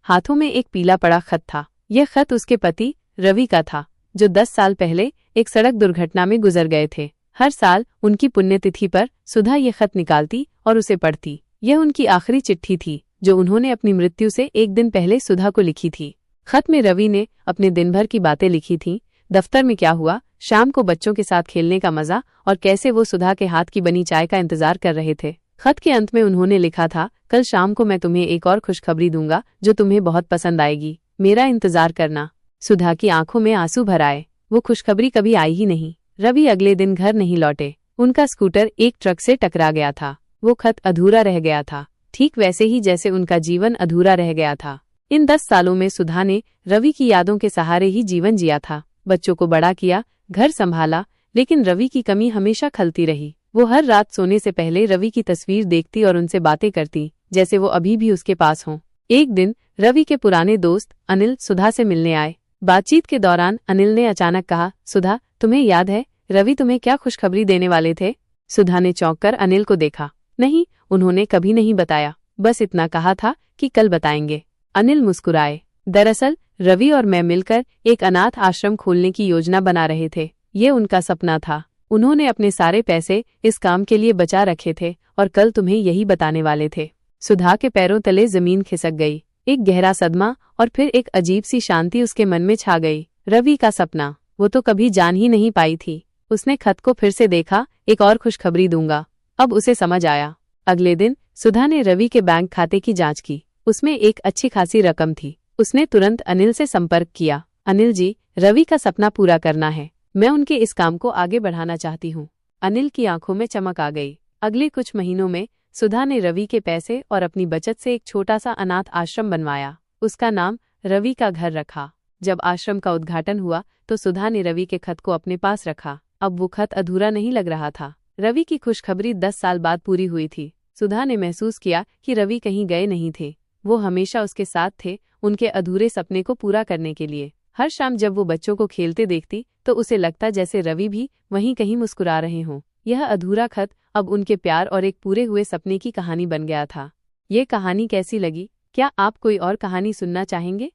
हाथों में एक पीला पड़ा खत था। यह खत उसके पति रवि का था, जो 10 साल पहले एक सड़क दुर्घटना में गुजर गए थे। हर साल उनकी पुण्यतिथि पर सुधा यह खत निकालती और उसे पढ़ती। यह उनकी आखिरी चिट्ठी थी, जो उन्होंने अपनी मृत्यु से एक दिन पहले सुधा को लिखी थी। खत में रवि ने अपने दिन भर की बातें लिखी थीं, दफ्तर में क्या हुआ, शाम को बच्चों के साथ खेलने का मजा और कैसे वो सुधा के हाथ की बनी चाय का इंतजार कर रहे थे। खत के अंत में उन्होंने लिखा था, कल शाम को मैं तुम्हें एक और खुशखबरी दूंगा जो तुम्हें बहुत पसंद आएगी, मेरा इंतजार करना। सुधा की आंखों में आंसू भर आए। वो खुशखबरी कभी आई ही नहीं। रवि अगले दिन घर नहीं लौटे। उनका स्कूटर एक ट्रक से टकरा गया था। वो खत अधूरा रह गया था, ठीक वैसे ही जैसे उनका जीवन अधूरा रह गया था। इन 10 सालों में सुधा ने रवि की यादों के सहारे ही जीवन जिया था। बच्चों को बड़ा किया, घर संभाला, लेकिन रवि की कमी हमेशा खलती रही। वो हर रात सोने से पहले रवि की तस्वीर देखती और उनसे बातें करती, जैसे वो अभी भी उसके पास हों। एक दिन रवि के पुराने दोस्त अनिल सुधा से मिलने आए। बातचीत के दौरान अनिल ने अचानक कहा, सुधा, तुम्हें याद है रवि तुम्हें क्या खुशखबरी देने वाले थे? सुधा ने चौंक कर अनिल को देखा। नहीं, उन्होंने कभी नहीं बताया, बस इतना कहा था कि कल बताएंगे। अनिल मुस्कुराए। दरअसल रवि और मैं मिलकर एक अनाथ आश्रम खोलने की योजना बना रहे थे। ये उनका सपना था। उन्होंने अपने सारे पैसे इस काम के लिए बचा रखे थे और कल तुम्हें यही बताने वाले थे। सुधा के पैरों तले जमीन खिसक गई। एक गहरा सदमा और फिर एक अजीब सी शांति उसके मन में छा गई। रवि का सपना, वो तो कभी जान ही नहीं पाई थी। उसने खत को फिर से देखा, एक और खुशखबरी दूंगा। अब उसे समझ आया। अगले दिन सुधा ने रवि के बैंक खाते की जांच की। उसमें एक अच्छी खासी रकम थी। उसने तुरंत अनिल से संपर्क किया। अनिल जी, रवि का सपना पूरा करना है। मैं उनके इस काम को आगे बढ़ाना चाहती हूँ। अनिल की आंखों में चमक आ गई। अगले कुछ महीनों में सुधा ने रवि के पैसे और अपनी बचत से एक छोटा सा अनाथ आश्रम बनवाया। उसका नाम रवि का घर रखा। जब आश्रम का उद्घाटन हुआ तो सुधा ने रवि के खत को अपने पास रखा। अब वो खत अधूरा नहीं लग रहा था। रवि की खुशखबरी 10 साल बाद पूरी हुई थी। सुधा ने महसूस किया कि रवि कहीं गए नहीं थे। वो हमेशा उसके साथ थे, उनके अधूरे सपने को पूरा करने के लिए। हर शाम जब वो बच्चों को खेलते देखती तो उसे लगता जैसे रवि भी वहीं कहीं मुस्कुरा रहे हों। यह अधूरा खत अब उनके प्यार और एक पूरे हुए सपने की कहानी बन गया था। ये कहानी कैसी लगी? क्या आप कोई और कहानी सुनना चाहेंगे?